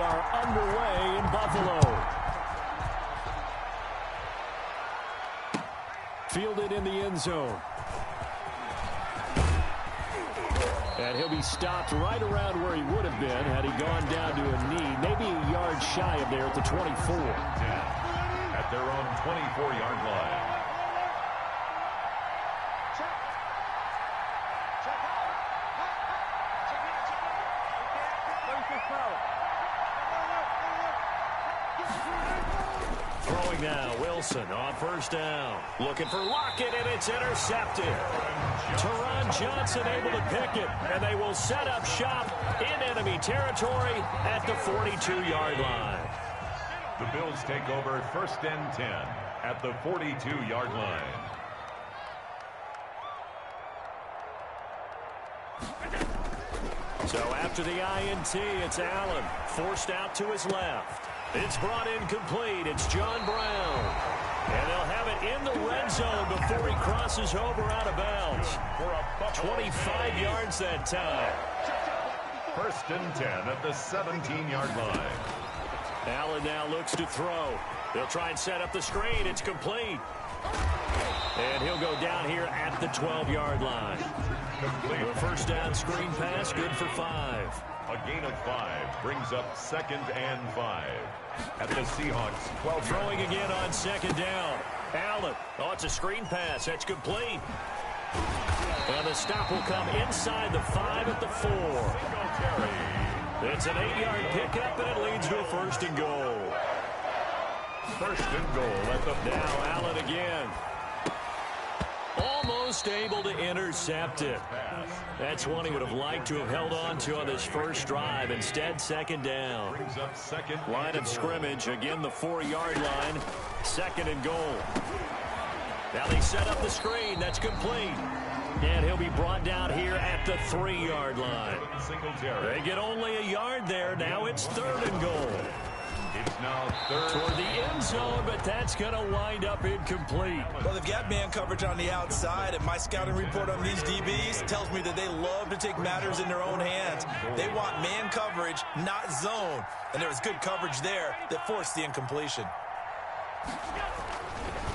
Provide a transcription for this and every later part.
are underway in Buffalo. Fielded in the end zone. And he'll be stopped right around where he would have been had he gone down to a knee, maybe a yard shy of there at the 24. At their own 24-yard line. Throwing now, Wilson on first down. Looking for Lockett, and it's intercepted. Teron Johnson able to pick it, and they will set up shop in enemy territory at the 42-yard line. The Bills take over 1st and 10 at the 42-yard line. So after the INT, it's Allen, forced out to his left. It's brought in complete. It's John Brown. And they'll have it in the red zone before he crosses over out of bounds. 25 yards that time. 1st and 10 at the 17-yard line. Allen now looks to throw. They'll try and set up the screen. It's complete. And he'll go down here at the 12-yard line. Complete. The first down screen pass, good for 5. A gain of 5 brings up 2nd and 5 at the Seahawks 12. Throwing again on 2nd down. Allen. Oh, it's a screen pass. That's complete. And the stop will come inside the 5 at the 4. It's an 8-yard pickup, and it leads to a 1st and goal. 1st and goal at the now Allen again. Almost able to intercept it. That's one he would have liked to have held on to on this first drive. Instead, 2nd down. Line of scrimmage, again the 4-yard line. 2nd and goal. Now they set up the screen. That's complete. And he'll be brought down here at the 3-yard line. They get only a yard there. Now it's 3rd and goal. It's now 3rd. Toward the end zone, but that's going to wind up incomplete. Well, they've got man coverage on the outside, and my scouting report on these DBs tells me that they love to take matters in their own hands. They want man coverage, not zone. And there was good coverage there that forced the incompletion.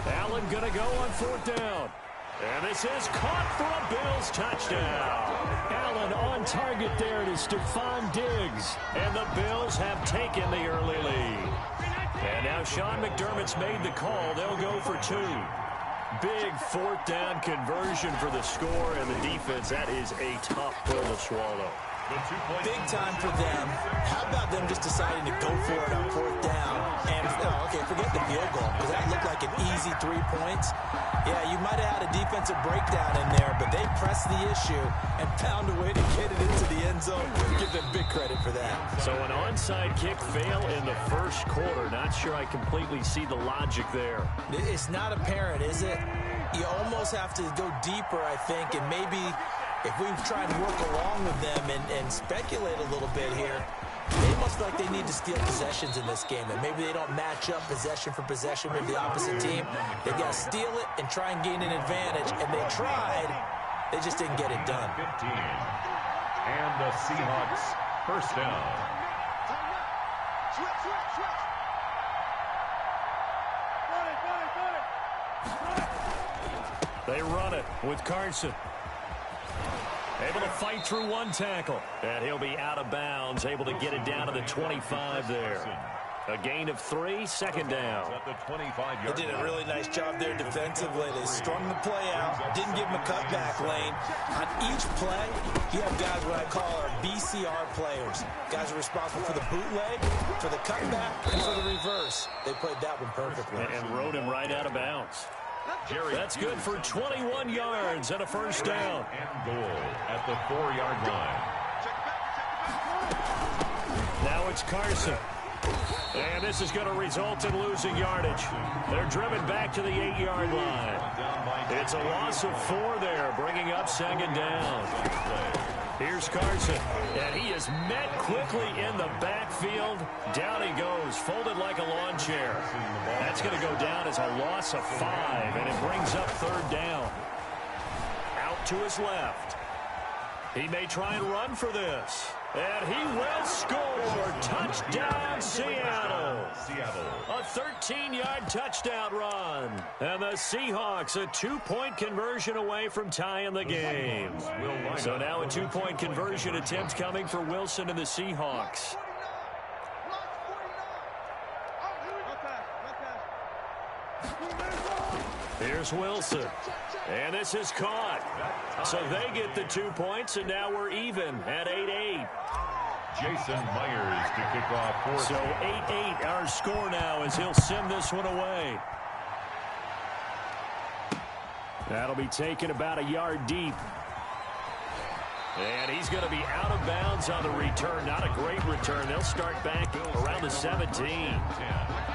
Allen going to go on 4th down. And this is caught for a Bills touchdown. Allen on target there to Stephon Diggs. And the Bills have taken the early lead. And now Sean McDermott's made the call. They'll go for 2. Big 4th down conversion for the score, and the defense, that is a tough pill to swallow. Big time for them. How about them just deciding to go for it on 4th down? And, okay, forget the field goal, because that looked like an easy 3 points. Yeah, you might have had a defensive breakdown in there, but they pressed the issue and found a way to get it into the end zone. Give them big credit for that. So an onside kick fail in the first quarter. Not sure I completely see the logic there. It's not apparent, is it? You almost have to go deeper, I think, and maybe if we try and work along with them and speculate a little bit here, they must feel like they need to steal possessions in this game, and maybe they don't match up possession for possession with the opposite team. They got to steal it and try and gain an advantage, and they tried. They just didn't get it done. 15. And the Seahawks 1st down. They run it with Carson. Able to fight through one tackle. And he'll be out of bounds, able to get it down to the 25 there. A gain of 3, 2nd down. They did a really nice job there defensively. They strung the play out, didn't give him a cutback lane. On each play, you have guys what I call our BCR players. Guys are responsible for the bootleg, for the cutback, and for the reverse. They played that one perfectly. And rode him right out of bounds. That's good for 21 yards and a 1st down. And goal at the 4-yard line. Now it's Carson. And this is going to result in losing yardage. They're driven back to the 8-yard line. It's a loss of 4 there, bringing up 2nd down. Here's Carson, and he is met quickly in the backfield. Down he goes, folded like a lawn chair. That's going to go down as a loss of 5, and it brings up 3rd down. Out to his left. He may try and run for this. And he will score. Touchdown, Seattle. A 13-yard touchdown run. And the Seahawks a 2-point conversion away from tying the game. So now a 2-point conversion attempt coming for Wilson and the Seahawks. Here's Wilson. And this is caught. So they get the 2 points, and now we're even at 8-8. Jason Myers to kick off fourth. So 8-8 our score now as he'll send this one away. That'll be taken about a yard deep. And he's going to be out of bounds on the return. Not a great return. They'll start back around the 17.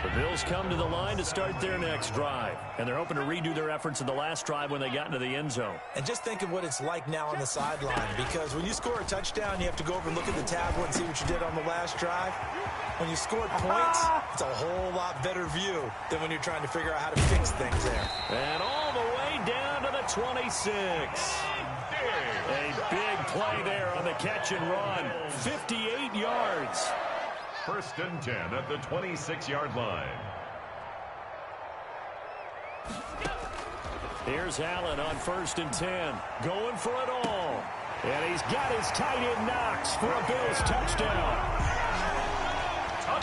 The Bills come to the line to start their next drive. And they're hoping to redo their efforts in the last drive when they got into the end zone. And just think of what it's like now on the sideline. Because when you score a touchdown, you have to go over and look at the tablet and see what you did on the last drive. When you scored points, it's a whole lot better view than when you're trying to figure out how to fix things there. And all the way down to the 26. A big play there on the catch and run. 58 yards. First and 10 at the 26-yard line. Here's Allen on first and 10. Going for it all. And he's got his tight end Knox for a Bills touchdown.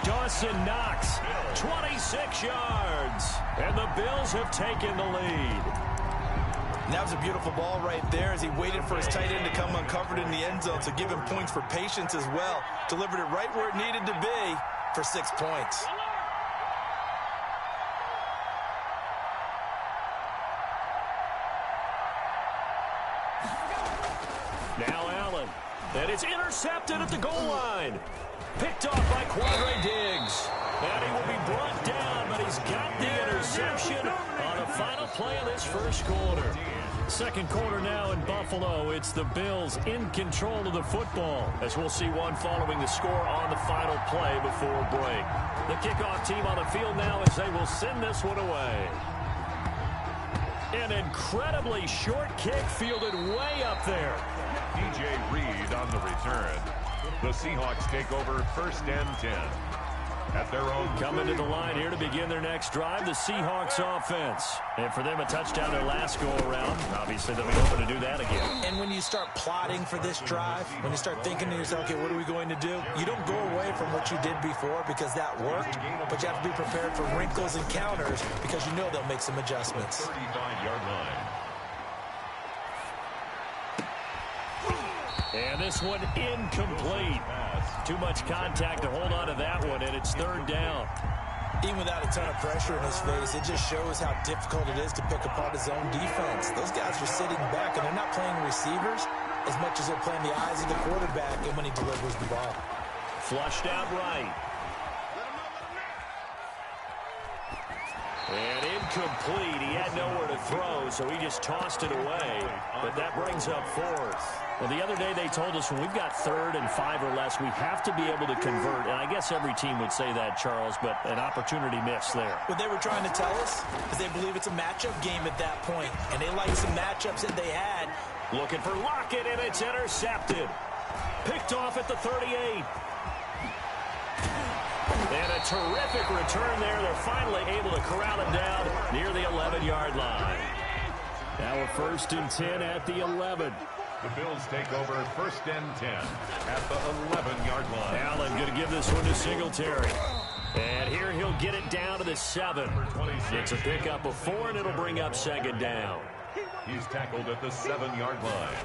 Dawson Knox, 26 yards. And the Bills have taken the lead. And that was a beautiful ball right there as he waited for his tight end to come uncovered in the end zone, so give him points for patience as well. Delivered it right where it needed to be for 6 points. Now Allen. And it's intercepted at the goal line. Picked off by Quandre Diggs. And he will be brought down, but he's got the interception on the final play of this first quarter. Second quarter now in Buffalo. It's the Bills in control of the football, as we'll see one following the score on the final play before break. The kickoff team on the field now as they will send this one away. An incredibly short kick fielded way up there. DJ Reed on the return. The Seahawks take over first and 10. At their own coming to the line here to begin their next drive, the Seahawks offense. And for them, a touchdown their last go-around. Obviously, they'll be hoping to do that again. And when you start plotting for this drive, when you start thinking to yourself, okay, what are we going to do? You don't go away from what you did before because that worked, but you have to be prepared for wrinkles and counters because you know they'll make some adjustments. 35-yard line. And this one incomplete. Too much contact to hold on to that one, and it's third down. Even without a ton of pressure in his face, it just shows how difficult it is to pick apart his own defense. Those guys are sitting back, and they're not playing receivers as much as they're playing the eyes of the quarterback and when he delivers the ball. Flushed out right. And incomplete. He had nowhere to throw, so he just tossed it away. But that brings up fourth. Well, the other day they told us when we've got 3rd and 5 or less, we have to be able to convert. And I guess every team would say that, Charles, but an opportunity missed there. What they were trying to tell us is they believe it's a matchup game at that point, and they like some matchups that they had. Looking for Lockett, and it's intercepted. Picked off at the 38. And a terrific return there. They're finally able to corral him down near the 11-yard line. Now we're first and 10 at the 11. The Bills take over first and 10 at the 11-yard line. Allen going to give this one to Singletary. And here he'll get it down to the 7. It's a pickup of 4, and it'll bring up second down. He's tackled at the 7-yard line.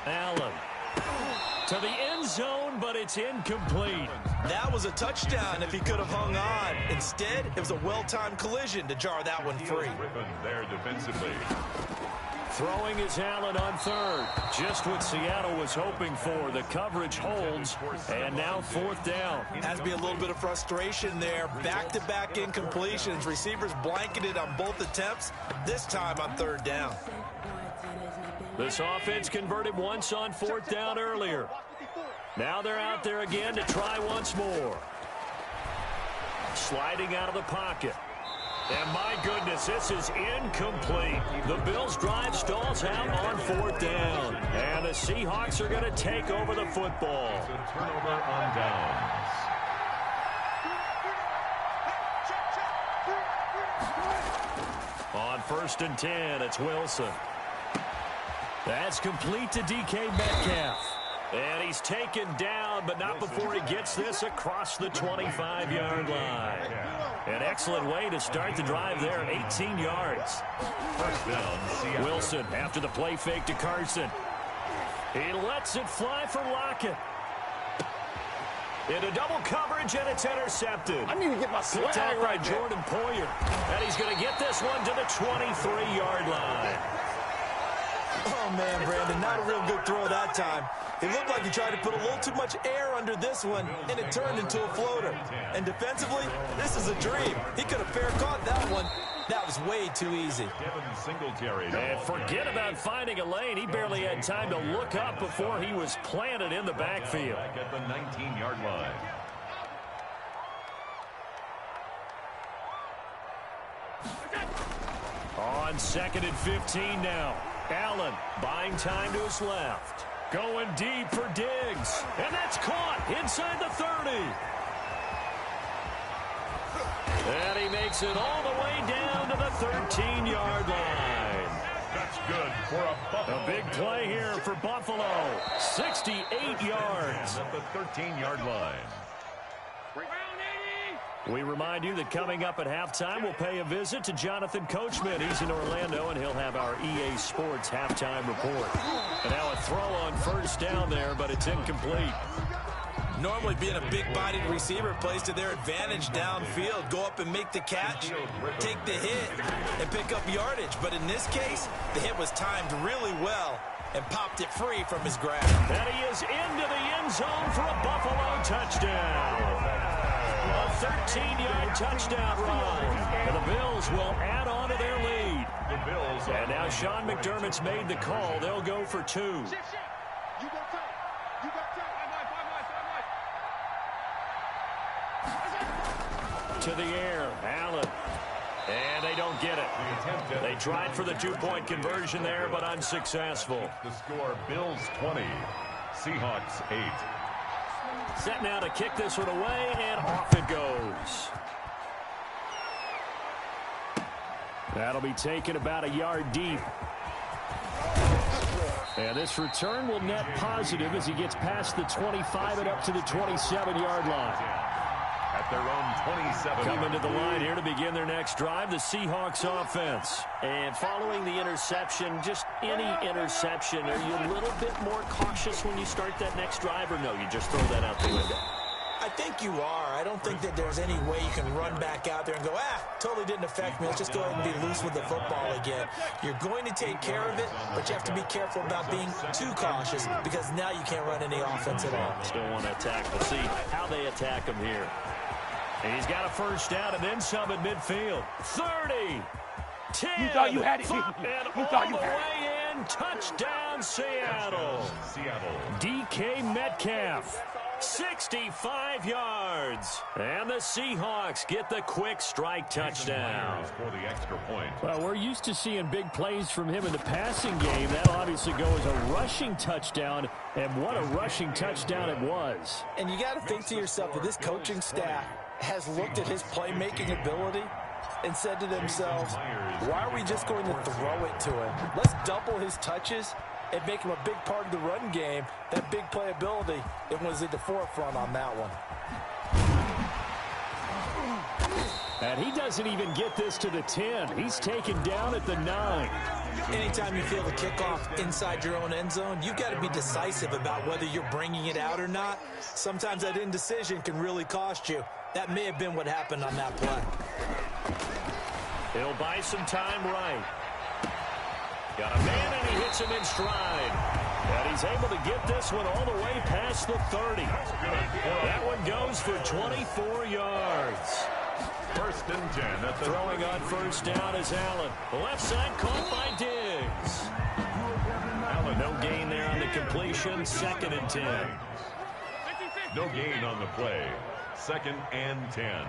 Allen to the end zone, but it's incomplete. That was a touchdown if he could have hung on. Instead, it was a well-timed collision to jar that one free. Rippon there defensively. Throwing is Allen on 3rd. Just what Seattle was hoping for. The coverage holds, and now 4th down. Has to be a little bit of frustration there. Back-to-back incompletions. Receivers blanketed on both attempts, this time on 3rd down. This offense converted once on 4th down earlier. Now they're out there again to try once more. Sliding out of the pocket. And my goodness, this is incomplete. The Bills' drive stalls out on 4th down. And the Seahawks are going to take over the football. It's a turnover on downs. On 1st and 10, it's Wilson. That's complete to DK Metcalf. And he's taken down, but not before he gets this across the 25-yard line. An excellent way to start the drive there, 18 yards. First down, Seattle. Wilson after the play fake to Carson. He lets it fly for Lockett. Into double coverage, and it's intercepted. I need to get my Picked out by Jordan Poyer. And he's going to get this one to the 23-yard line. Oh, man, Brandon, not a real good throw that time. It looked like he tried to put a little too much air under this one, and it turned into a floater. And defensively, this is a dream. He could have fair caught that one. That was way too easy. And forget about finding a lane. He barely had time to look up before he was planted in the backfield. Back at the 19-yard line. On 2nd and 15 now. Allen buying time to his left. Going deep for Diggs. And that's caught inside the 30. And he makes it all the way down to the 13-yard line. That's good for a Buffalo. A big play here for Buffalo. 68 yards. At the 13-yard line. We remind you that coming up at halftime, we'll pay a visit to Jonathan Coachman. He's in Orlando, and he'll have our EA Sports halftime report. And now a throw on 1st down there, but it's incomplete. Normally being a big-bodied receiver plays to their advantage downfield. Go up and make the catch, take the hit, and pick up yardage. But in this case, the hit was timed really well and popped it free from his grab. And he is into the end zone for a Buffalo touchdown. A 13-yard touchdown run. And the Bills will add on to their lead. And now Sean McDermott's made the call. They'll go for 2. To the air, Allen. And they don't get it. They tried for the 2-point conversion there, but unsuccessful. The score, Bills 20, Seahawks 8. Set now to kick this one away, and off it goes. That'll be taken about a yard deep. And this return will net positive as he gets past the 25 and up to the 27-yard line. At their own 27. Coming to the line here to begin their next drive, the Seahawks offense. And following the interception, just any interception, are you a little bit more cautious when you start that next drive, or no, you just throw that out the window? I think you are. I don't think that there's any way you can run back out there and go, totally didn't affect me. Let's just go ahead and be loose with the football again. You're going to take care of it, but you have to be careful about being too cautious because now you can't run any offense at all. Still want to attack. We'll see how they attack him here. And he's got a first down and then some at midfield. 30, 10, You thought you had it. and You all thought you the had way in. Touchdown, Seattle. DK Metcalf, 65 yards. And the Seahawks get the quick strike touchdown. For the extra point. Well, we're used to seeing big plays from him in the passing game. That'll obviously go as a rushing touchdown, and what a rushing touchdown it was. And you got to think to yourself that this coaching staff has looked at his playmaking ability and said to themselves, why are we just going to throw it to him? Let's double his touches and make him a big part of the run game. That big playability, it was at the forefront on that one. And he doesn't even get this to the 10. He's taken down at the 9. Anytime you feel the kickoff inside your own end zone, you've got to be decisive about whether you're bringing it out or not. Sometimes that indecision can really cost you. That may have been what happened on that play. He'll buy some time right. Got a man, and he hits him in stride. And he's able to get this one all the way past the 30. That one goes for 24 yards. First and 10 at the Throwing on first down is Allen. Left side caught by Diggs. Allen, no gain there on the completion. 2nd and 10. No gain on the play. 2nd and 10.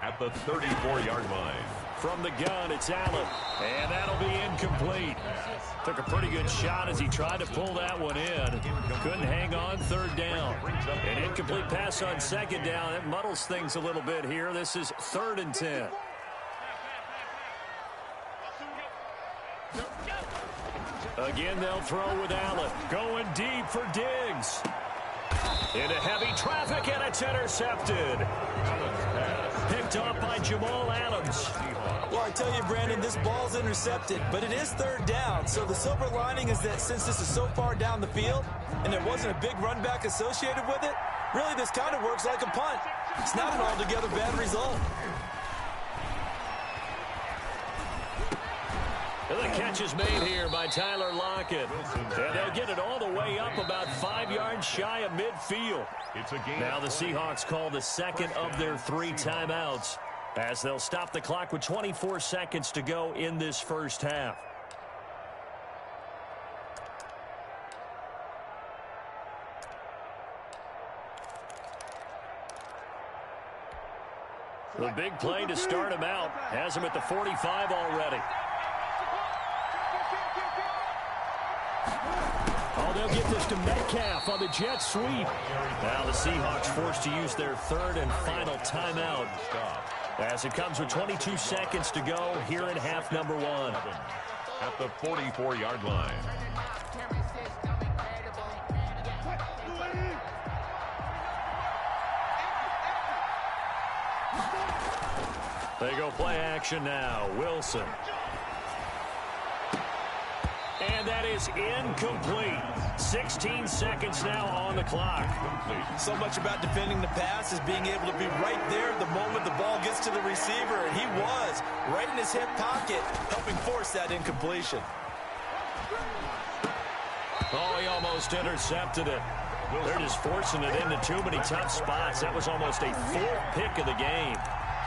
at the 34-yard line. From the gun, it's Allen, and that'll be incomplete. Took a pretty good shot as he tried to pull that one in. Couldn't hang on third down. An incomplete pass on second down. It muddles things a little bit here. This is 3rd and 10. Again, they'll throw with Allen. Going deep for Diggs. Into heavy traffic, and it's intercepted. Picked off by Jamal Adams. Well, I tell you, Brandon, this ball's intercepted, but it is 3rd down. So the silver lining is that since this is so far down the field and there wasn't a big run back associated with it, really this kind of works like a punt. It's not an altogether bad result. The catch is made here by Tyler Lockett. And they'll get it all the way up about 5 yards shy of midfield. Now the Seahawks call the second of their 3 timeouts as they'll stop the clock with 24 seconds to go in this first half. The big play to start him out has him at the 45 already. Oh, they'll get this to Metcalf on the jet sweep. Now the Seahawks forced to use their 3rd and final timeout as it comes with 22 seconds to go here in half number 1. At the 44-yard line. They go play action now. Wilson. And that is incomplete. 16 seconds now on the clock. So much about defending the pass is being able to be right there the moment the ball gets to the receiver. And he was right in his hip pocket, helping force that incompletion. Oh, he almost intercepted it. They're just forcing it into too many tough spots. That was almost a 4th pick of the game.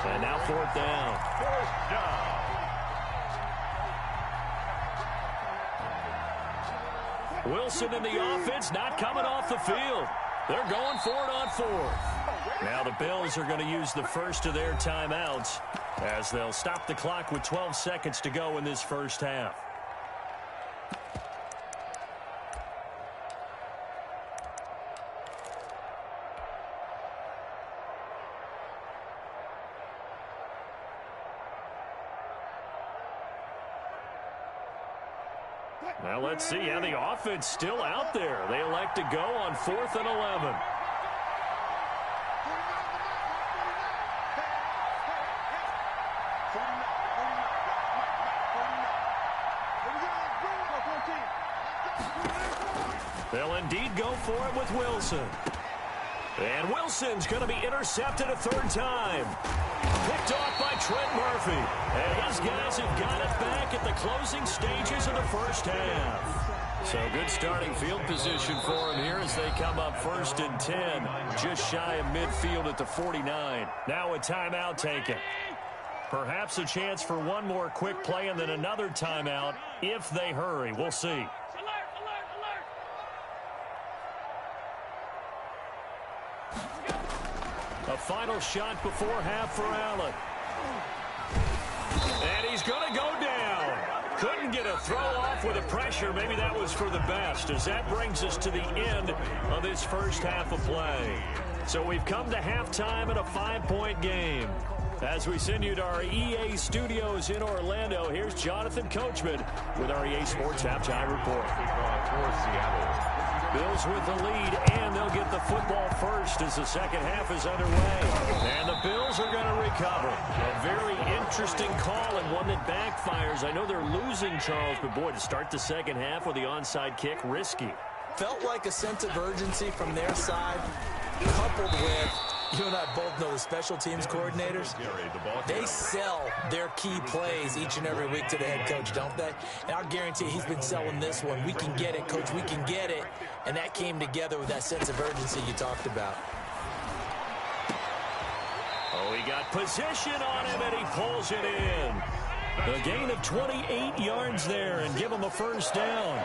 And now 4th down. 4th down. Wilson in the offense not coming off the field. They're going for it on 4th. Now the Bills are going to use the first of their timeouts as they'll stop the clock with 12 seconds to go in this first half. Well, let's see how the offense still out there. They elect to go on 4th and 11. They'll indeed go for it with Wilson. And Wilson's going to be intercepted a 3rd time. Picked off by Trent Murphy. And his guys have got it back at the closing stages of the first half. So good starting field position for him here as they come up 1st and 10. Just shy of midfield at the 49. Now a timeout taken. Perhaps a chance for one more quick play and then another timeout if they hurry. We'll see. A final shot before half for Allen. And he's going to go down. Couldn't get a throw off with the pressure. Maybe that was for the best, as that brings us to the end of this first half of play. So we've come to halftime in a 5-point game. As we send you to our EA studios in Orlando, here's Jonathan Coachman with our EA Sports Halftime Report. For Seattle. Bills with the lead, and they'll get the football first as the second half is underway. And the Bills are going to recover. A very interesting call and one that backfires. I know they're losing, Charles, but boy, to start the second half with the onside kick, risky. Felt like a sense of urgency from their side, coupled with, you and I both know the special teams coordinators. They sell their key plays each and every week to the head coach, don't they? And I'll guarantee he's been selling this one. We can get it, coach. We can get it. And that came together with that sense of urgency you talked about. Oh, he got position on him, and he pulls it in. A gain of 28 yards there, and give him a first down.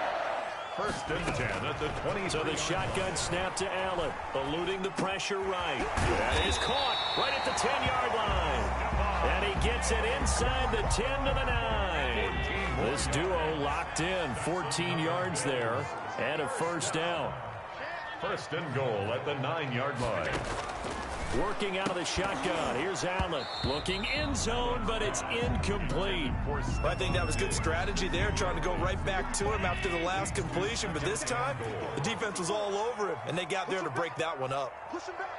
1st and 10 at the 20. So the shotgun snap to Allen, eluding the pressure right. That is caught right at the 10-yard line. And he gets it inside the 10 to the 9. This duo locked in, 14 yards there, and a first down. First and goal at the 9-yard line. Working out of the shotgun. Here's Allen looking in zone, but it's incomplete. I think that was good strategy there, trying to go right back to him after the last completion. But this time, the defense was all over him, and they got there to break that one up. Push him back.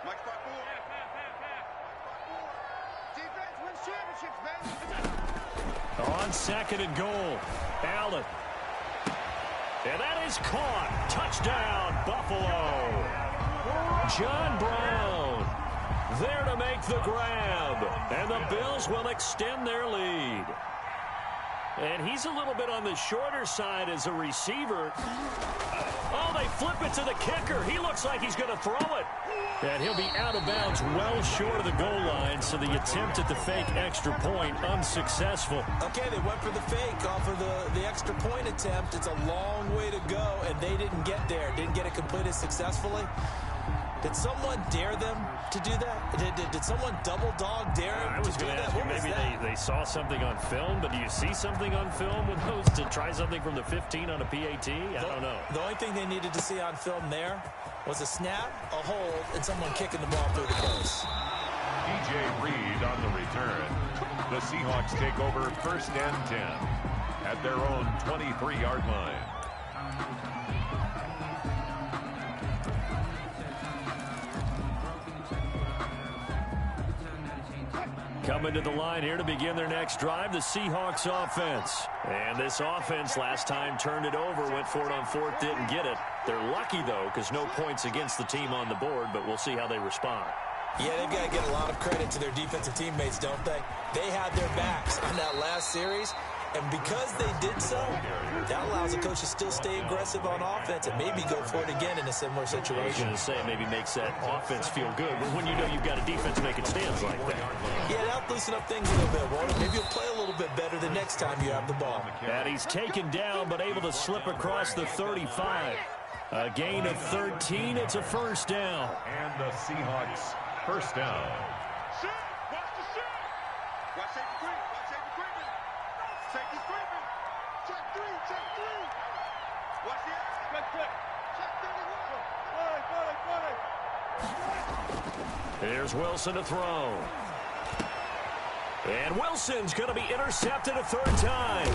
Mike, spot forward. Defense wins championships, baby. On second and goal, Allen. And that is caught. Touchdown, Buffalo. John Brown there to make the grab. And the Bills will extend their lead. And he's a little bit on the shorter side as a receiver. Oh, they flip it to the kicker. He looks like he's going to throw it. And he'll be out of bounds well short of the goal line, so the attempt at the fake extra point unsuccessful. Okay, they went for the fake off of the extra point attempt. It's a long way to go, and they didn't get there. Didn't get it completed successfully. Did someone dare them to do that? Did someone double dog dare them to do that? I was going to ask you, maybe they saw something on film, but do you see something on film with those to try something from the 15 on a PAT? I don't know. The only thing they needed to see on film there was a snap, a hold, and someone kicking the ball through the post. DJ Reed on the return. The Seahawks take over first and 10 at their own 23-yard line. Coming to the line here to begin their next drive, the Seahawks offense. And this offense last time turned it over, went for it on fourth, didn't get it. They're lucky, though, because no points against the team on the board, but we'll see how they respond. Yeah, they've got to get a lot of credit to their defensive teammates, don't they? They had their backs on that last series, and because they did so, that allows the coach to still stay aggressive on offense and maybe go for it again in a similar situation. I was going to say, maybe makes that offense feel good, but when you know you've got a defense making stands like that. Yeah, that'll loosen up things a little bit, won't it? Maybe you'll play a little bit better the next time you have the ball. And he's taken down, but able to slip across the 35. A gain of 13, it's a first down. And the Seahawks first down. Here's Wilson to throw. And Wilson's going to be intercepted a third time.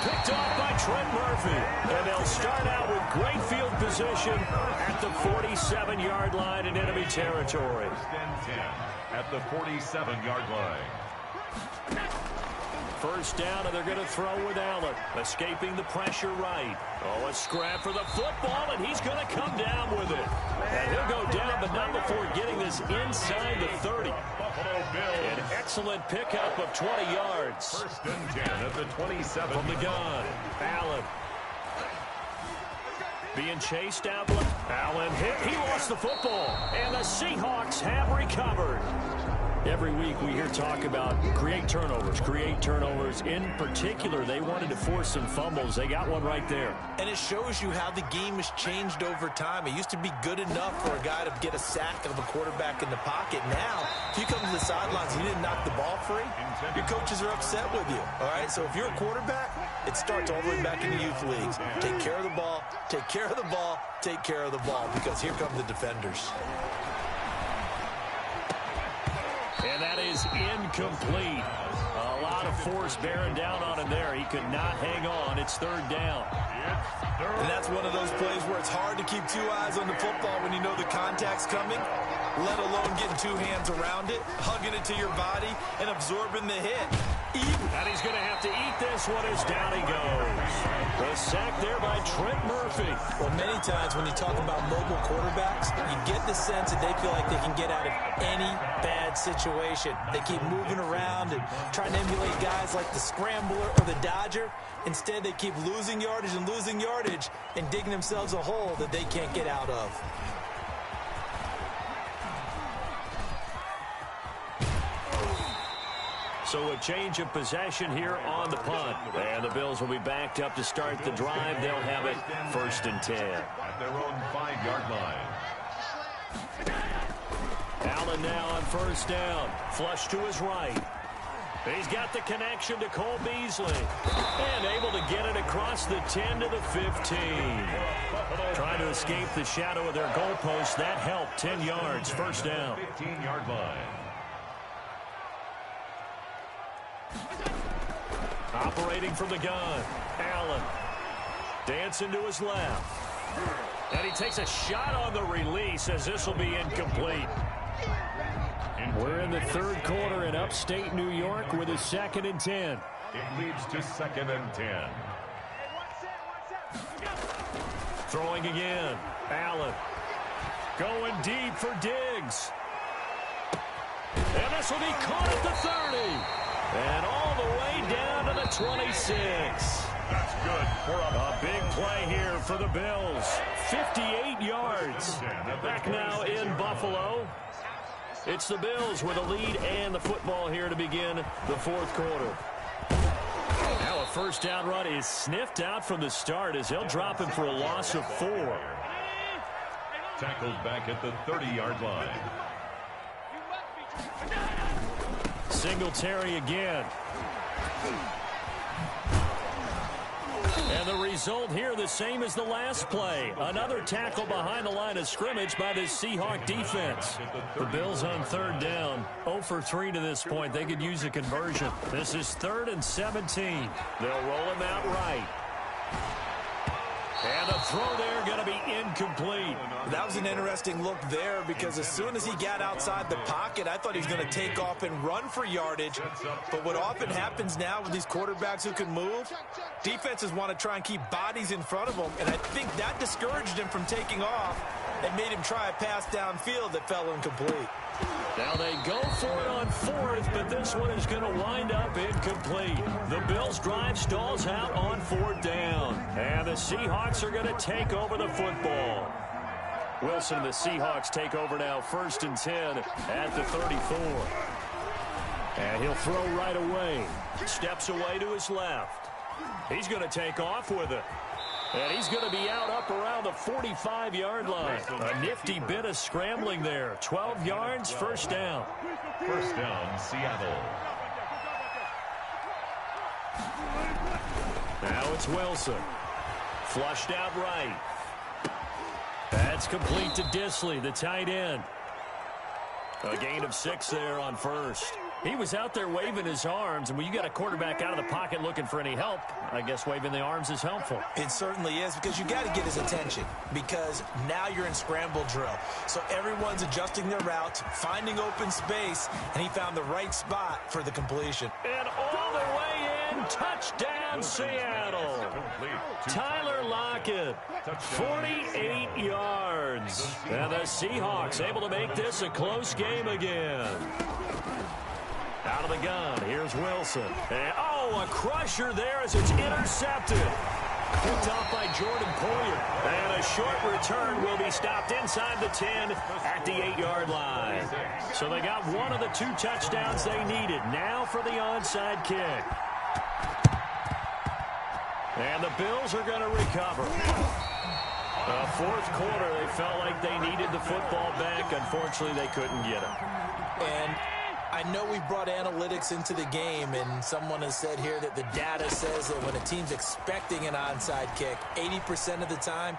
Picked off by Trent Murphy. And they'll start out with great field position at the 47-yard line in enemy territory. First and 10 at the 47-yard line. First down, and they're going to throw with Allen. Escaping the pressure right. Oh, a scrap for the football, and he's going to come down with it. And he'll go down, but not before getting this inside the 30. An excellent pickup of 20 yards. First and 10 at the 27. From the gun, Allen. Being chased out. Allen hit. He lost the football. And the Seahawks have recovered. Every week we hear talk about create turnovers. In particular, they wanted to force some fumbles. They got one right there. And it shows you how the game has changed over time. It used to be good enough for a guy to get a sack of a quarterback in the pocket. Now, if you come to the sidelines and you didn't knock the ball free, your coaches are upset with you. All right? So if you're a quarterback, it starts all the way back in the youth leagues. Take care of the ball, take care of the ball, take care of the ball, because here come the defenders. And that is incomplete. A lot of force bearing down on him there. He could not hang on. It's third down. And that's one of those plays where it's hard to keep two eyes on the football when you know the contact's coming, let alone getting two hands around it, hugging it to your body, and absorbing the hit. And he's going to have to eat this one as down he goes. The sack there by Trent Murphy. Well, many times when you talk about mobile quarterbacks, you get the sense that they feel like they can get out of any bad situation. They keep moving around and trying to emulate guys like the Scrambler or the Dodger. Instead, they keep losing yardage and digging themselves a hole that they can't get out of. So a change of possession here on the punt. And the Bills will be backed up to start the drive. They'll have it first and 10. At their own 5-yard line. Allen now on first down. Flush to his right. He's got the connection to Cole Beasley. And able to get it across the 10 to the 15. Trying to escape the shadow of their goalpost. That helped. 10 yards. First down. 15-yard line. Operating from the gun. Allen. Dancing to his left. And he takes a shot on the release as this will be incomplete. We're in the third quarter in upstate New York with a 2nd and 10. It leads to 2nd and 10. Throwing again. Allen. Going deep for Diggs. And this will be caught at the 30. And all the way down to the 26. That's good for a big play here for the Bills. 58 yards. Back now in Buffalo. It's the Bills with a lead and the football here to begin the fourth quarter. Now a first down run is sniffed out from the start as they'll drop him for a loss of 4. Tackled back at the 30-yard line. Singletary again. And the result here the same as the last play. Another tackle behind the line of scrimmage by this Seahawk defense. The Bills on third down. 0 for 3 to this point. They could use a conversion. This is 3rd and 17. They'll roll him out right. And the throw there going to be incomplete. That was an interesting look there because as soon as he got outside the pocket, I thought he was going to take off and run for yardage. But what often happens now with these quarterbacks who can move, defenses want to try and keep bodies in front of them. And I think that discouraged him from taking off and made him try a pass downfield that fell incomplete. Now they go for it on 4th, but this one is going to wind up incomplete. The Bills' drive stalls out on 4th down. And the Seahawks are going to take over the football. Wilson and the Seahawks take over now 1st and 10 at the 34. And he'll throw right away. Steps away to his left. He's going to take off with it. And he's going to be out up around the 45-yard line. A nifty bit of scrambling there. 12 yards, first down. First down, Seattle. Now it's Wilson. Flushed out right. That's complete to Disley, the tight end. A gain of 6 there on first. He was out there waving his arms, and when you got a quarterback out of the pocket looking for any help, I guess waving the arms is helpful. It certainly is, because you got to get his attention, because now you're in scramble drill. So everyone's adjusting their routes, finding open space, and he found the right spot for the completion. And all the way in, touchdown Seattle. Tyler Lockett, 48 yards. And the Seahawks able to make this a close game again. Out of the gun, here's Wilson. And, a crusher there as it's intercepted. Picked off by Jordan Poyer. And a short return will be stopped inside the 10 at the 8-yard line. So they got one of the 2 touchdowns they needed. Now for the onside kick. And the Bills are going to recover. Fourth quarter, they felt like they needed the football back. Unfortunately, they couldn't get it. And I know we brought analytics into the game, and someone has said here that the data says that when a team's expecting an onside kick, 80% of the time,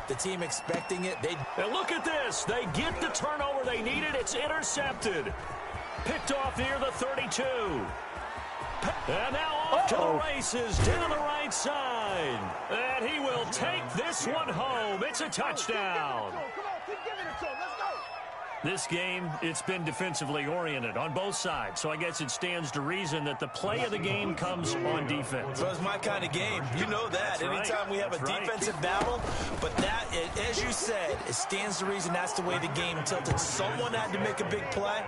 the team expecting it, And look at this. They get the turnover they needed. It's intercepted. Picked off near the 32. And now off to the races down the right side. And he will take this one home. It's a touchdown. This game, it's been defensively oriented on both sides, so I guess it stands to reason that the play of the game comes on defense. So it's my kind of game. You know that. That's right. Anytime we have a defensive battle, but that, as you said, it stands to reason that's the way the game tilted. Someone had to make a big play,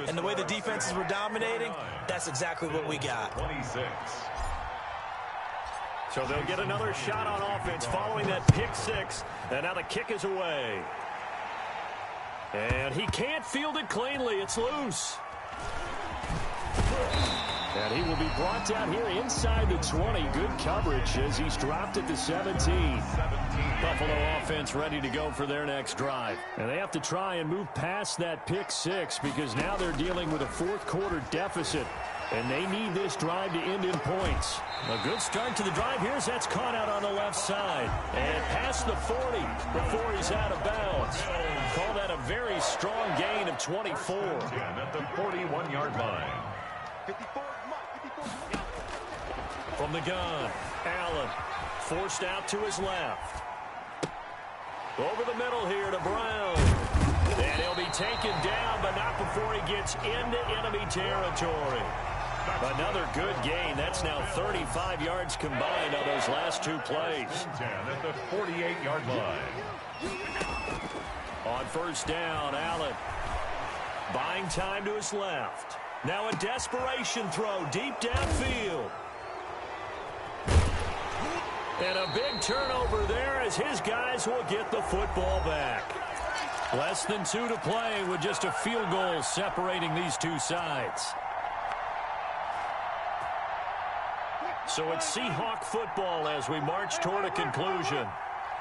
and the way the defenses were dominating, that's exactly what we got. 26. So they'll get another shot on offense following that pick 6, and now the kick is away. And he can't field it cleanly. It's loose. And he will be brought down here inside the 20. Good coverage as he's dropped at the 17. Buffalo offense ready to go for their next drive. And they have to try and move past that pick six because now they're dealing with a fourth-quarter deficit. And they need this drive to end in points. A good start to the drive here as that's caught out on the left side. And past the 40 before he's out of bounds. Call that a very strong gain of 24. At the 41-yard line. From the gun, Allen forced out to his left. Over the middle here to Brown. And he'll be taken down, but not before he gets into enemy territory. Another good gain. That's now 35 yards combined on those last two plays. 10 at the 48-yard line. On first down, Allen buying time to his left. Now a desperation throw deep downfield. And a big turnover there as his guys will get the football back. Less than 2 to play with just a field goal separating these two sides. So it's Seahawk football as we march toward a conclusion.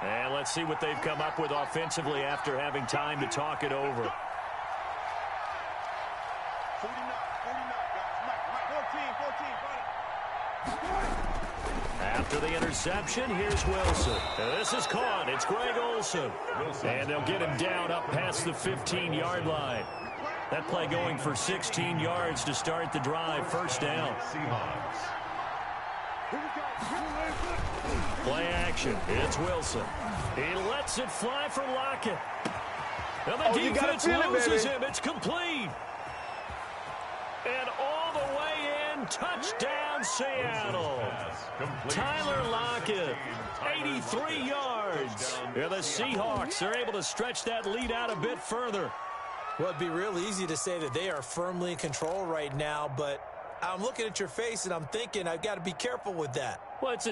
And let's see what they've come up with offensively after having time to talk it over. 49, guys. 14. After the interception, here's Wilson. This is caught. It's Greg Olsen. And they'll get him down up past the 15-yard line. That play going for 16 yards to start the drive. First down. Seahawks. Play action. It's Wilson. He lets it fly for Lockett. Now the defense loses him. It's complete. And all the way in, touchdown Seattle. Tyler Lockett, 83 yards. Yeah, the Seahawks are able to stretch that lead out a bit further. Well, it'd be real easy to say that they are firmly in control right now, but I'm looking at your face and I'm thinking I've got to be careful with that. Well, it's